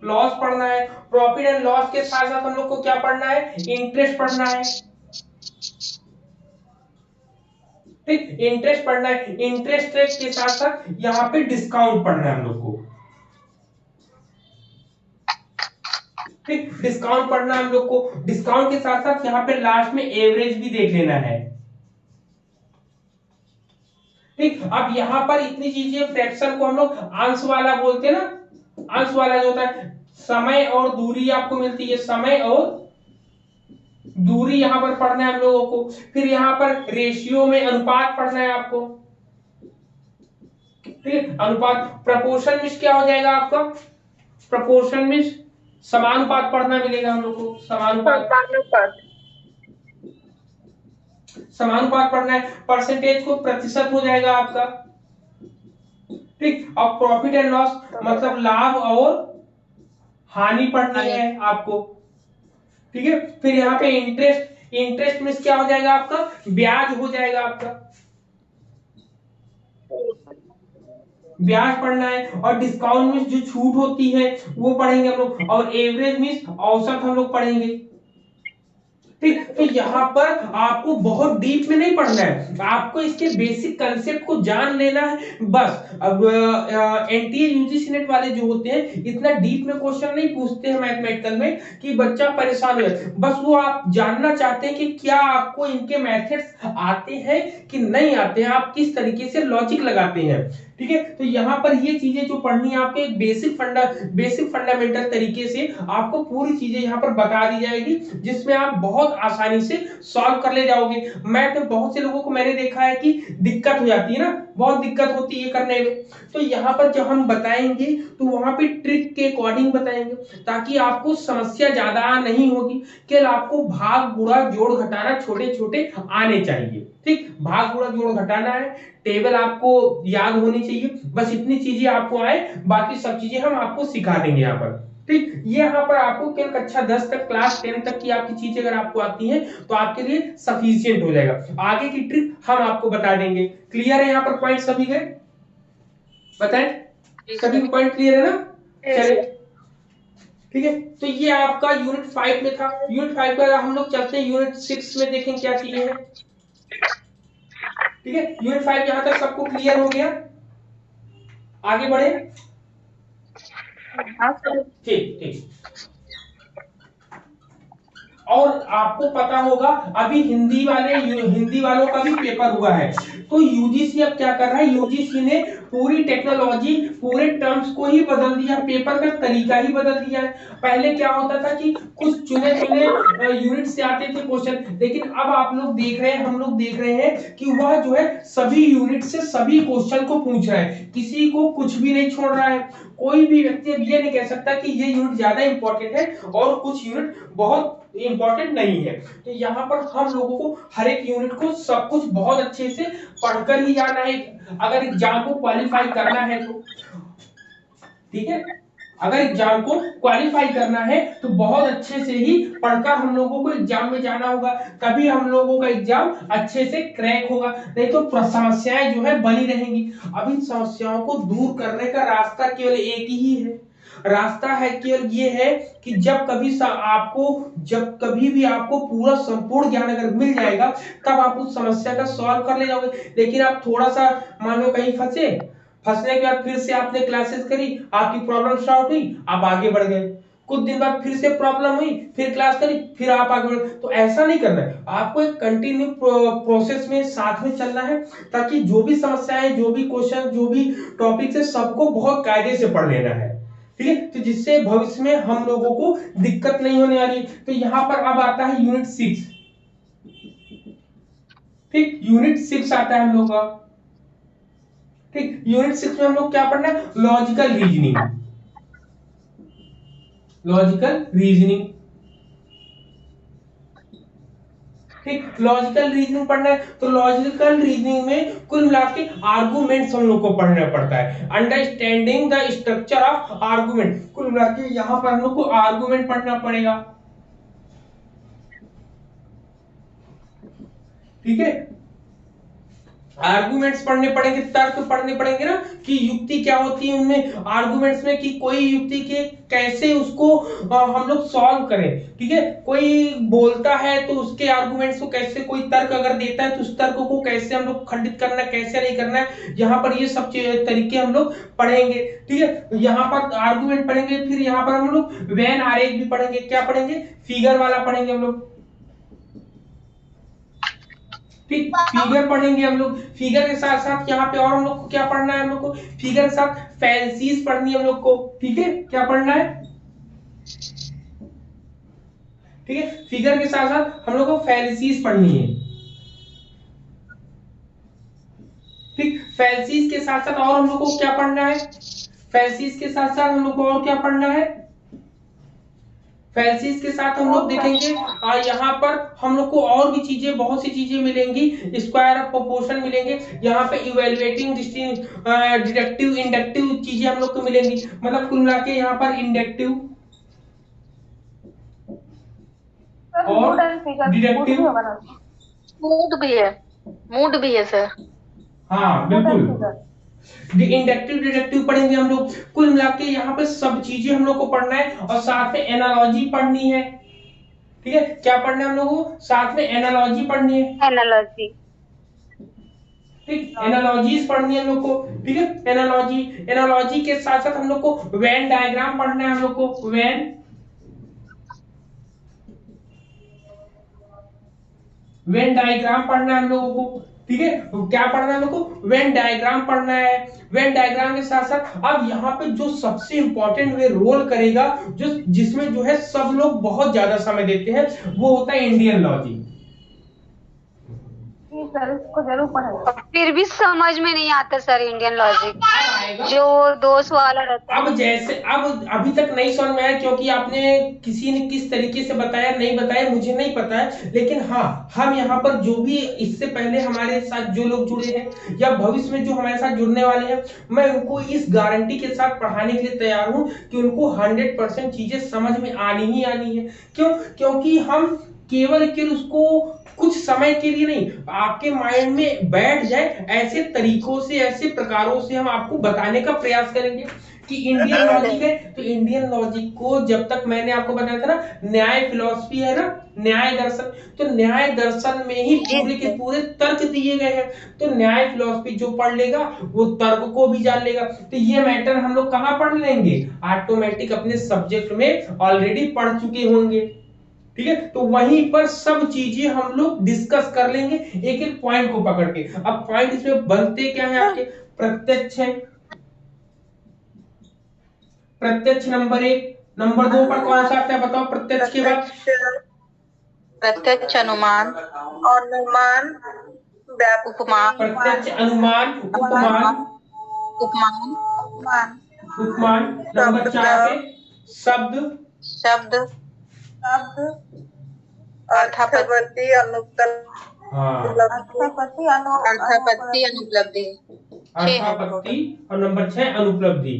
S1: लॉस पढ़ना है। प्रॉफिट एंड लॉस के साथ साथ हम लोग को क्या पढ़ना है? इंटरेस्ट पढ़ना है। ठीक, इंटरेस्ट पढ़ना है। इंटरेस्ट रेट के साथ साथ यहाँ पे डिस्काउंट पढ़ना है हम लोग को। ठीक, डिस्काउंट पढ़ना है हम लोग को। डिस्काउंट के साथ साथ यहाँ पे लास्ट में एवरेज भी देख लेना है। ठीक, अब यहाँ पर इतनी चीजें, फ्रैक्शन को हम लोग अंश वाला बोलते हैं ना। अंश वाला जो होता है, समय और दूरी आपको मिलती है, समय और दूरी यहाँ पर पढ़ना है हम लोगों को। फिर यहाँ पर रेशियो में अनुपात पढ़ना है आपको। ठीक है, अनुपात। प्रपोर्शन में क्या हो जाएगा आपका? प्रपोर्शन में समानुपात पढ़ना मिलेगा हम लोग को, समानुपात। समानुपात पढ़ना है। परसेंटेज को प्रतिशत हो जाएगा आपका। ठीक, और प्रॉफिट एंड लॉस मतलब लाभ और हानि पढ़नी है आपको। ठीक है, फिर यहाँ पे इंटरेस्ट, इंटरेस्ट में क्या हो जाएगा आपका? ब्याज हो जाएगा आपका, ब्याज पढ़ना है। और डिस्काउंट में जो छूट होती है वो पढ़ेंगे हम लोग। और एवरेज में औसत हम लोग पढ़ेंगे। ठीक, तो यहाँ पर आपको बहुत डीप में नहीं पढ़ना है, आपको इसके बेसिक कंसेप्ट को जान लेना है बस। अब एनटीए यूजीसी नेट वाले जो होते हैं इतना डीप में क्वेश्चन नहीं पूछते हैं मैथमेटिकल में कि बच्चा परेशान हो जाए। बस वो आप जानना चाहते हैं कि क्या आपको इनके मेथड्स आते हैं कि नहीं आते हैं, आप किस तरीके से लॉजिक लगाते हैं। ठीक है, तो यहाँ पर ये चीजें जो पढ़नी है आपको, एक बेसिक फंडामेंटल तरीके से आपको पूरी चीजें यहाँ पर बता दी जाएगी, जिसमें आप बहुत आसानी से सॉल्व कर ले जाओगे। मैं तो बहुत से लोगों को मैंने देखा है कि दिक्कत हो जाती है ना, बहुत दिक्कत होती है करने में। तो यहाँ पर जब हम बताएंगे तो वहां पे ट्रिक के अकॉर्डिंग बताएंगे, ताकि आपको समस्या ज्यादा नहीं होगी। केवल आपको भाग गुणा जोड़ घटाना छोटे छोटे आने चाहिए। ठीक, भाग गुणा जोड़ घटाना है, टेबल आपको याद होनी चाहिए, बस इतनी चीजें आपको आए, बाकी सब चीजें हम आपको सिखा देंगे यहाँ पर। ठीक, ये यहाँ पर आपको केवल कक्षा 10 तक, क्लास 10 तक की आपकी चीजें अगर आपको आती हैं तो आपके लिए सफिशिएंट हो जाएगा। आगे की ट्रिक हम आपको बता देंगे। क्लियर है यहाँ पर पॉइंट सभी गए? बताएं, सभी पॉइंट क्लियर है ना? चलिए, ठीक है, तो ये आपका यूनिट 5 में था। यूनिट 5 का हम लोग चलते हैं यूनिट 6 में, देखें क्या चीजें हैं। ठीक है, यूनिट 5 यहां तक सबको क्लियर हो गया? आगे बढ़े? ठीक ठीक। और आपको पता होगा अभी हिंदी वालों का भी पेपर हुआ है। तो यूजीसी अब क्या कर रहा है? यूजीसी ने पूरी टेक्नोलॉजी, पूरे टर्म्स को ही बदल दिया, पेपर का तरीका ही बदल दिया है। पहले क्या होता था कि कुछ चुने यूनिट से आते थे क्वेश्चन, लेकिन अब आप लोग देख रहे हैं, हम लोग देख रहे हैं कि वह जो है सभी यूनिट से सभी क्वेश्चन को पूछ रहा है, किसी को कुछ भी नहीं छोड़ रहा है। कोई भी व्यक्ति अब ये नहीं कह सकता कि ये यूनिट ज्यादा इंपॉर्टेंट है और कुछ यूनिट बहुत इंपॉर्टेंट नहीं है। तो यहाँ पर हम लोगों को हर एक यूनिट को सब कुछ बहुत अच्छे से पढ़कर ही जाना है, अगर एग्जाम को क्वालिफाई करना है तो। ठीक है, अगर एग्जाम को क्वालिफाई करना है तो बहुत अच्छे से ही पढ़कर हम लोगों को एग्जाम में जाना होगा, तभी हम लोगों का एग्जाम अच्छे से क्रैक होगा। नहीं तो समस्याएं जो है बनी रहेंगी। अब इन समस्याओं को दूर करने का रास्ता केवल एक ही है, रास्ता है केवल ये है कि जब कभी भी आपको पूरा संपूर्ण ज्ञान अगर मिल जाएगा तब आप उस समस्या का सॉल्व कर ले जाओगे। लेकिन आप थोड़ा सा मान लो कहीं फंसने के बाद फिर से आपने क्लासेस करी, आपकी प्रॉब्लम सॉल्व हुई, आप आगे बढ़ गए, कुछ दिन बाद फिर से प्रॉब्लम हुई, फिर क्लास करी, फिर आप आगे बढ़े। तो ऐसा नहीं करना है, आपको एक कंटिन्यू प्रोसेस में साथ में चलना है, ताकि जो भी समस्याएं, जो भी क्वेश्चन, जो भी टॉपिक है, सबको बहुत कायदे से पढ़ लेना है। ठीक है, तो जिससे भविष्य में हम लोगों को दिक्कत नहीं होने वाली। तो यहाँ पर अब आता है यूनिट 6। ठीक, यूनिट 6 आता है हम लोग का। ठीक, यूनिट 6 में हम लोग क्या पढ़ना है? Logical reasoning. लॉजिकल रीजनिंग, ठीक, लॉजिकल रीजनिंग पढ़ना है। तो लॉजिकल रीजनिंग में कुल मिला के आर्गुमेंट्स हम लोग को पढ़ना पड़ता है। Understanding the structure of argument, कुल मिला के यहाँ पर हम लोग को आर्गुमेंट पढ़ना पड़ेगा। ठीक है, आर्गुमेंट्स पढ़ने पड़ेंगे, तर्क पढ़ने पड़ेंगे ना, कि युक्ति क्या होती है उनमें, आर्गुमेंट्स में, कि कोई युक्ति के कैसे उसको हम लोग सॉल्व करें। ठीक है, कोई बोलता है तो उसके आर्गुमेंट्स को कैसे, कोई तर्क अगर देता है तो उस तर्क को कैसे हम लोग खंडित करना, कैसे नहीं करना है, यहाँ पर ये सब तरीके हम लोग पढ़ेंगे। ठीक है, यहाँ पर आर्गुमेंट पढ़ेंगे, फिर यहाँ पर हम लोग वेन आरेख भी पढ़ेंगे। क्या पढ़ेंगे? फिगर वाला पढ़ेंगे हम लोग। ठीक, फिगर पढ़ेंगे हम लोग। फिगर के साथ साथ यहाँ पे और हम लोग को क्या पढ़ना है? हम लोग को फिगर के साथ फैंसीज पढ़नी है हम लोग को। ठीक है, क्या पढ़ना है? ठीक है, फिगर के साथ साथ हम लोग को फैंसीज पढ़नी है। ठीक, फैंसीज के साथ साथ और हम लोग को क्या पढ़ना है? फैंसीज के साथ साथ हम लोग को और क्या पढ़ना है? फैंसीज के साथ हम लोग देखेंगे यहाँ पर हम लोग को और भी चीजें, बहुत सी चीजें मिलेंगी। स्क्वायर ऑफ प्रोपोर्शन मिलेंगे, यहाँ पे इवैल्यूएटिंग, डिडक्टिव, इंडक्टिव चीजें हम लोग को मिलेंगी। मतलब कुल मिला के यहाँ पर इंडक्टिव और डिडक्टिव,
S4: मूड भी है सर।
S1: हाँ बिल्कुल, इंडक्टिव डिडक्टिव पढ़ेंगे हम लोग। कुल मिला के यहाँ पे सब चीजें हम लोग को पढ़ना है, और साथ में एनालॉजी पढ़नी है। ठीक है, क्या पढ़ना है हम लोगों को? साथ में एनालॉजी पढ़नी है।
S2: एनालॉजी,
S1: ठीक, एनालॉजीज पढ़नी है हम लोग को। ठीक है, एनालॉजी, एनालॉजी के साथ साथ हम लोग को वेन डायग्राम पढ़ना है हम लोग को। वेन डायग्राम पढ़ना है हम लोगों को। ठीक है, तो क्या पढ़ना है हम लोग को? वेन डायग्राम पढ़ना है। वेन डायग्राम के साथ साथ अब यहाँ पे जो सबसे इंपॉर्टेंट वे रोल करेगा, जो जिसमें जो है सब लोग बहुत ज्यादा समय देते हैं, वो होता है इंडियन लॉजिक।
S2: सर इसको जरूर पढ़ेंगे। फिर भी समझ में नहीं आता सर इंडियन लॉजिक, जो दोष वाला रहता है।
S1: अब जैसे अब अभी तक नहीं समझ में आया, क्योंकि आपने किसी ने किस तरीके से बताया, नहीं बताया मुझे नहीं पता है। लेकिन हाँ, हम यहाँ पर जो भी इससे पहले हमारे साथ जो लोग जुड़े हैं या भविष्य में जो हमारे साथ जुड़ने वाले हैं, मैं उनको इस गारंटी के साथ पढ़ाने के लिए तैयार हूँ कि उनको 100% चीजें समझ में आनी ही आनी है। क्यों? क्योंकि हम केवल उसको कुछ समय के लिए नहीं, आपके माइंड में बैठ जाए, ऐसे तरीकों से, ऐसे प्रकारों से हम आपको बताने का प्रयास करेंगे कि इंडियन लॉजिक है। तो इंडियन लॉजिक को जब तक मैंने आपको बताया था ना, न्याय फिलॉसफी है ना, न्याय दर्शन, तो न्याय दर्शन में ही पूरे के पूरे तर्क दिए गए हैं। तो न्याय फिलॉसफी जो पढ़ लेगा वो तर्क को भी जान लेगा। तो ये मैटर हम लोग कहाँ पढ़ लेंगे? ऑटोमेटिक अपने सब्जेक्ट में ऑलरेडी पढ़ चुके होंगे। ठीक है, तो वहीं पर सब चीजें हम लोग डिस्कस कर लेंगे, एक एक पॉइंट को पकड़ के। अब पॉइंट इसमें बनते क्या है आपके? प्रत्यक्ष है, प्रत्यक्ष नंबर 1। नंबर 2 पर कौन सा आता है बताओ? प्रत्यक्ष के बाद
S4: प्रत्यक्ष अनुमान,
S3: अनुमान,
S4: उपमान,
S1: प्रत्यक्ष अनुमान, उपमान,
S4: उपमान,
S1: उपमान। नंबर 4 पे शब्द,
S3: अर्थापत्ति,
S1: अर्थापत्ति,
S4: अनुपलब्धि।
S1: अर्थापत्ति, और नंबर 6 अनुपलब्धि।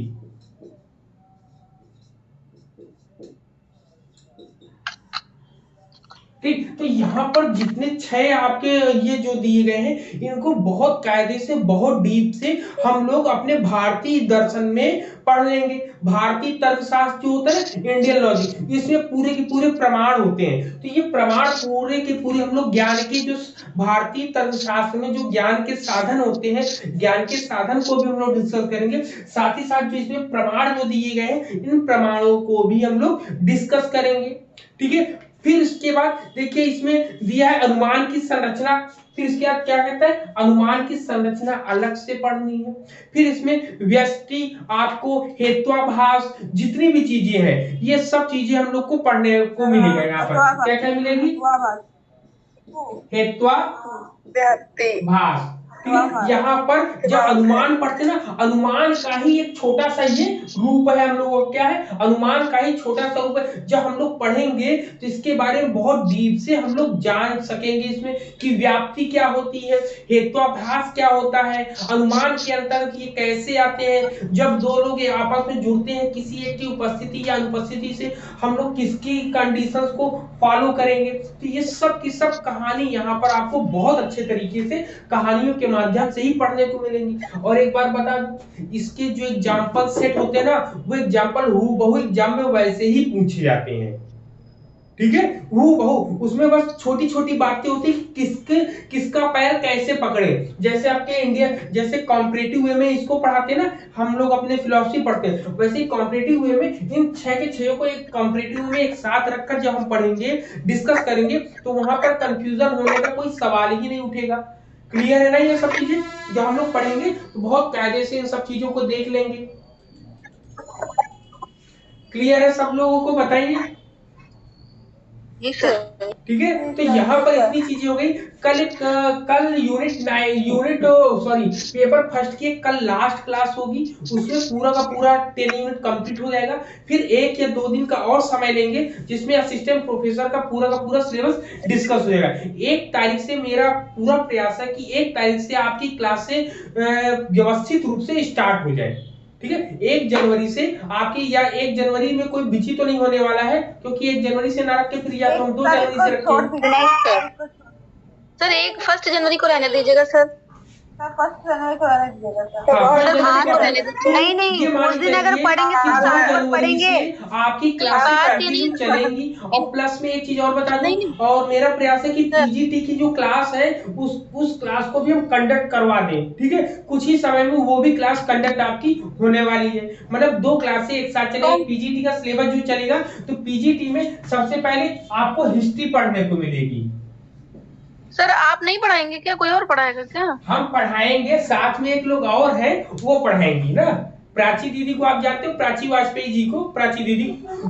S1: ठीक। तो यहाँ पर जितने 6 आपके ये जो दिए गए हैं, इनको बहुत कायदे से, बहुत डीप से हम लोग अपने भारतीय दर्शन में पढ़ लेंगे। भारतीय तर्कशास्त्र जो होता है ना, इंडियन लॉजिक, इसमें पूरे के पूरे प्रमाण होते हैं। तो ये प्रमाण पूरे के पूरे हम लोग ज्ञान के जो भारतीय तर्कशास्त्र में जो ज्ञान के साधन होते हैं, ज्ञान के साधन को भी हम लोग डिस्कस करेंगे। साथ ही साथ जो इसमें प्रमाण जो दिए गए हैं, इन प्रमाणों को भी हम लोग डिस्कस करेंगे। ठीक है। फिर इसके बाद देखिए इसमें दिया है अनुमान की संरचना। फिर इसके बाद क्या कहता है, अनुमान की संरचना अलग से पढ़नी है। फिर इसमें व्यष्टि, आपको हेत्वाभास, जितनी भी चीजें हैं, ये सब चीजें हम लोग को पढ़ने को मिलेगा। यहाँ पर क्या क्या मिलेगी, हेत्वाभास। यहाँ पर जब अनुमान पढ़ते ना, अनुमान का ही एक छोटा सा ये रूप है हम लोगों का, क्या है, अनुमान का ही छोटा सा रूप है। जब हम लोग पढ़ेंगे तो इसके बारे में बहुत डीप से हम लोग जान सकेंगे इसमें कि व्याप्ति क्या होती है, हेत्वाभास क्या होता है, अनुमान के अंतर्गत ये कैसे आते हैं, जब दो लोग आपस में जुड़ते हैं किसी एक की उपस्थिति या अनुपस्थिति से, हम लोग किसकी कंडीशंस को फॉलो करेंगे। तो ये सब की सब कहानी यहाँ पर आपको बहुत अच्छे तरीके से कहानियों के माध्यम से ही पढ़ने को मिलेंगी। और एक बार बता दूं, इसके जो एग्जाम्पल सेट होते हैं ना, वो एग्जाम्पल हूबहू एग्जाम में वैसे ही पूछे जाते हैं। ठीक है, हूबहू, उसमें बस छोटी छोटी बातें होती है, किसका पैर कैसे पकड़े। जैसे आपके इंडिया, जैसे कॉम्परेटिव वे में इसको पढ़ाते हैं ना, हम लोग अपने फिलोसफी पढ़ते हैं, वैसे ही कॉम्परेटिव वे में इन 6 के 6 को एक कॉम्परेटिव में एक साथ रखकर जब हम पढ़ेंगे, डिस्कस करेंगे, तो वहां पर कंफ्यूजन होने का कोई सवाल ही नहीं उठेगा। क्लियर है ना ये सब चीजें। जब हम लोग पढ़ेंगे तो बहुत कायदे से इन सब चीजों को देख लेंगे। क्लियर है सब लोगों को, बताइए। ठीक है। तो यहाँ पर इतनी चीजें हो गई। कल यूनिट सॉरी पेपर फर्स्ट की कल लास्ट क्लास होगी, उसमें पूरा का पूरा 10 यूनिट कंप्लीट हो जाएगा। फिर 1 या 2 दिन का और समय लेंगे, जिसमें असिस्टेंट प्रोफेसर का पूरा सिलेबस डिस्कस हो जाएगा। 1 तारीख से मेरा पूरा प्रयास है कि 1 तारीख से आपकी क्लासें व्यवस्थित रूप से स्टार्ट हो जाए। ठीक है। 1 जनवरी से आपकी, या 1 जनवरी में कोई बिची तो नहीं होने वाला है, क्योंकि 1 जनवरी से ना रख के फिर या तो हम 2 जनवरी से रखें।
S5: सर 1 जनवरी को रहने दीजिएगा सर।
S3: फर्स्ट जनवरी को रहने दीजिएगा
S2: नहीं, उस दिन अगर पढ़ेंगे तो साथ में पढ़ेंगे।
S1: आपकी क्लासेस कंटिन्यू चलेंगी। और प्लस में एक चीज और बता दूं, और मेरा प्रयास है कि पीजीटी की जो क्लास है, उस क्लास को भी हम कंडक्ट करवा दें। ठीक है, कुछ ही समय में वो भी क्लास कंडक्ट आपकी होने वाली है। मतलब 2 क्लासें एक साथ चलेंगी। पीजीटी का सिलेबस जो चलेगा, तो पीजीटी में सबसे पहले आपको हिस्ट्री पढ़ने को मिलेगी।
S5: सर आप नहीं पढ़ाएंगे क्या, कोई और पढ़ाएगा क्या?
S1: हम पढ़ाएंगे, साथ में एक लोग और हैं, वो पढ़ाएंगी ना। प्राची दीदी को आप जानते हो, प्राची वाजपेयी जी को, प्राची दीदी,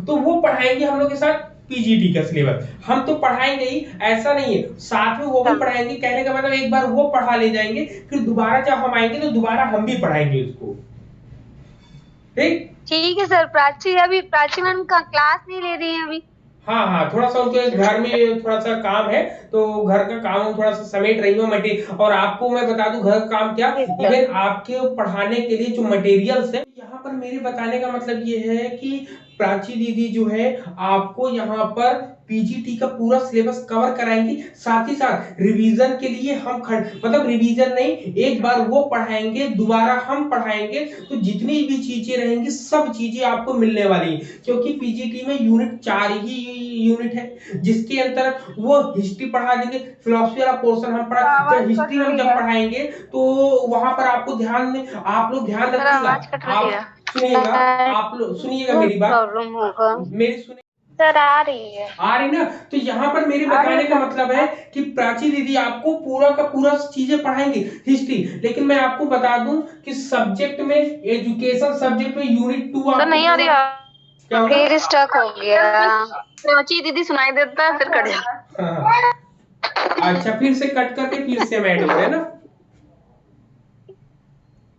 S1: तो वो पढ़ाएंगे हम लोग के साथ पीजीटी का सिलेबस। हम तो पढ़ाएंगे ही, ऐसा नहीं है, साथ में वो भी पढ़ाएंगे। कहने का मतलब एक बार वो पढ़ा ले जाएंगे, फिर दोबारा जब हम आएंगे तो दोबारा हम भी पढ़ाएंगे उसको।
S2: ठीक है सर। प्राची मैम का क्लास नहीं ले रही है अभी।
S1: हाँ, थोड़ा सा उनके घर में थोड़ा सा काम है, तो घर का काम थोड़ा सा समेट रही हूँ मटेरियल। और आपको मैं बता दूं, घर का काम क्या, इवन आपके पढ़ाने के लिए जो मटेरियल्स है, यहाँ पर मेरे बताने का मतलब ये है कि प्राची दीदी जो है आपको यहाँ पर पीजीटी का पूरा सिलेबस कवर कराएंगी। साथ ही साथ रिवीजन के लिए हम मतलब रिवीजन नहीं, एक बार वो पढ़ाएंगे, दोबारा हम पढ़ाएंगे, तो जितनी भी चीजें रहेंगी सब चीजें आपको मिलने वाली है। क्योंकि पीजीटी में यूनिट 4 ही यूनिट है, जिसके अंदर वो हिस्ट्री पढ़ा देंगे। फिलोसफी वाला पोर्शन हम पढ़ा, तो हिस्ट्री हम जब पढ़ाएंगे तो वहां पर आपको आप लोग ध्यान रखिएगा। आप सुनिएगा, आप लोग सुनिएगा मेरी बात, मेरी सुनिए
S2: सर। आ रही
S1: ना। तो यहाँ पर मेरे बताने का मतलब है कि प्राची दीदी आपको पूरा का पूरा चीजें पढ़ाएंगे हिस्ट्री। लेकिन मैं आपको बता दूं कि सब्जेक्ट में, एजुकेशन सब्जेक्ट में यूनिट 2 आपको
S5: नहीं आ रही,
S1: क्या होगा,
S2: फिर स्टक हो गया।
S5: प्राची दीदी सुनाई देता है, फिर कट
S1: जाता। अच्छा, फिर से कट करके फिर से ऐड हो रहा है ना।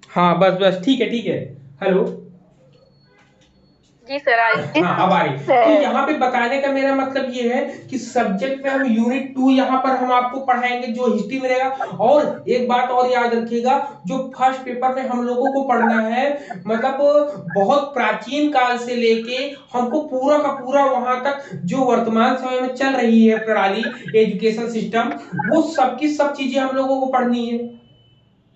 S1: हाँ बस ठीक है। हेलो
S5: जी सर आई।
S1: हाँ अब आ रही। तो यहाँ पे बताने का मेरा मतलब ये है कि सब्जेक्ट में हम यूनिट 2 यहाँ पर हम आपको पढ़ाएंगे जो हिस्ट्री में रहेगा। और एक बात और याद रखिएगा, जो फर्स्ट पेपर में हम लोगों को पढ़ना है, मतलब बहुत प्राचीन काल से लेके हमको पूरा का पूरा वहां तक जो वर्तमान समय में चल रही है प्रणाली, एजुकेशन सिस्टम, वो सबकी सब चीजें हम लोगों को पढ़नी है।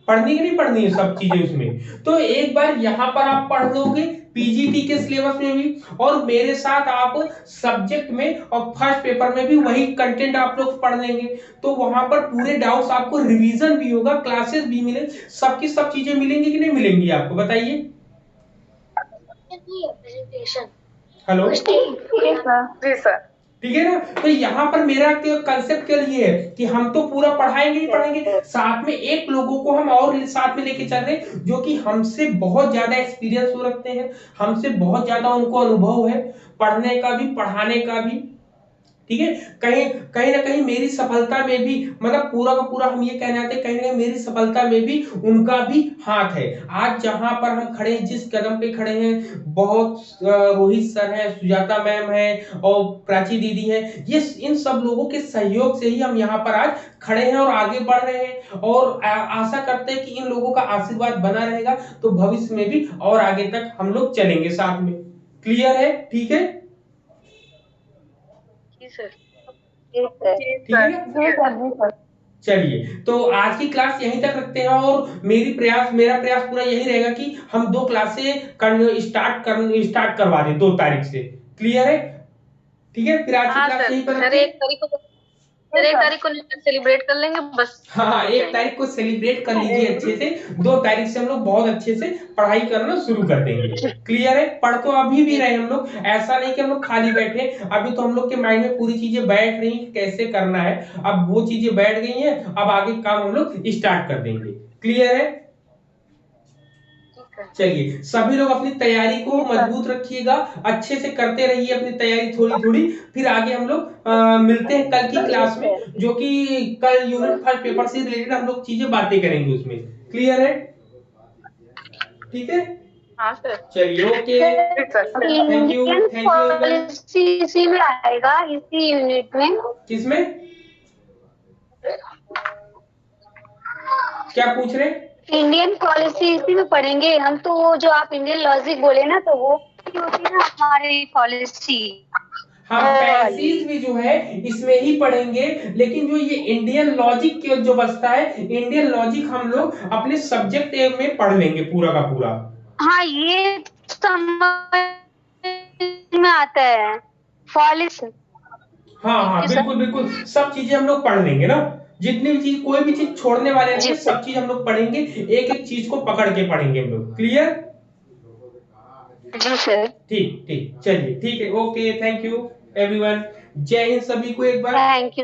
S1: पढ़नी की नहीं पढ़नी है सब चीजें उसमें। तो एक बार यहाँ पर आप पढ़ लोगे पीजीटी के सिलेबस में भी, और मेरे साथ आप सब्जेक्ट में और फर्स्ट पेपर में भी वही कंटेंट आप लोग पढ़ लेंगे, तो वहां पर पूरे डाउट्स आपको रिवीजन भी होगा, क्लासेस भी मिले, सबकी सब चीजें मिलेंगी कि नहीं मिलेंगी आपको बताइए। Hello
S3: ji sir.
S1: ठीक है ना। तो यहाँ पर मेरा कंसेप्ट क्या ये है कि हम तो पूरा पढ़ाएंगे ही पढ़ाएंगे, साथ में एक लोगों को हम और साथ में लेके चल रहे हैं जो कि हमसे बहुत ज्यादा एक्सपीरियंस हो रखते हैं, हमसे बहुत ज्यादा उनको अनुभव है पढ़ने का भी पढ़ाने का भी। ठीक है, कहीं कहीं ना कहीं मेरी सफलता में भी, मतलब पूरा का पूरा हम ये कहना चाहते हैं, कहीं ना कहीं मेरी सफलता में भी उनका भी हाथ है। आज जहां पर हम खड़े हैं, जिस कदम पे खड़े हैं, बहुत रोहित सर हैं, सुजाता मैम है और प्राची दीदी है, ये इन सब लोगों के सहयोग से ही हम यहाँ पर आज खड़े हैं और आगे बढ़ रहे हैं। और आशा करते हैं कि इन लोगों का आशीर्वाद बना रहेगा तो भविष्य में भी और आगे तक हम लोग चलेंगे साथ में। क्लियर है? ठीक है, ठीक है ना। चलिए, तो आज की क्लास यहीं तक रखते हैं और मेरा प्रयास पूरा यही रहेगा कि हम 2 क्लासें स्टार्ट करवा दें 2 तारीख से। क्लियर है? ठीक है, फिर आज की क्लास यहीं पर रखते हैं।
S5: सर 1 तारीख को सेलिब्रेट कर लेंगे बस।
S1: हाँ 1 तारीख को सेलिब्रेट कर लीजिए अच्छे से, 2 तारीख से हम लोग बहुत अच्छे से पढ़ाई करना शुरू कर देंगे। क्लियर है? पढ़ तो अभी भी रहे हम लोग, ऐसा नहीं कि हम लोग खाली बैठे, अभी तो हम लोग के माइंड में पूरी चीजें बैठ रही हैं कैसे करना है, अब वो चीजें बैठ गई हैं, अब आगे काम हम लोग स्टार्ट कर देंगे। क्लियर है? चलिए, सभी लोग अपनी तैयारी को मजबूत रखिएगा, अच्छे से करते रहिए अपनी तैयारी थोड़ी थोड़ी, फिर आगे हम लोग मिलते हैं कल की क्लास में, जो कि कल यूनिट फर्स्ट पेपर से रिलेटेड हम लोग चीजें बातें करेंगे उसमें। क्लियर है? ठीक है,
S5: हाँ सर।
S1: चलिए ओके, थैंक यू
S2: पॉलिसी इसी में आएगा, इसी यूनिट में।
S1: किसमें? क्या पूछ रहे हैं?
S2: इंडियन पॉलिसी इसी में पढ़ेंगे हम, तो वो जो आप इंडियन लॉजिक बोले ना, तो वो होती है ना हमारी पॉलिसी।
S1: हाँ, पैसेज भी जो है इसमें ही पढ़ेंगे, लेकिन जो ये इंडियन लॉजिक की जो बचता है, इंडियन लॉजिक हम लोग अपने सब्जेक्ट में पढ़ लेंगे पूरा का पूरा।
S2: हाँ ये समझ में आता है पॉलिसी।
S1: हाँ हाँ बिल्कुल बिल्कुल, सब चीजें हम लोग पढ़ लेंगे ना, जितनी भी चीज, कोई भी चीज छोड़ने वाले नहीं है, सब चीज हम लोग पढ़ेंगे, एक एक चीज को पकड़ के पढ़ेंगे हम लोग। क्लियर?
S2: जी सर।
S1: ठीक ठीक, चलिए ठीक है, ओके, थैंक यू एवरीवन, जय हिंद सभी को एक बार।
S2: Thank you.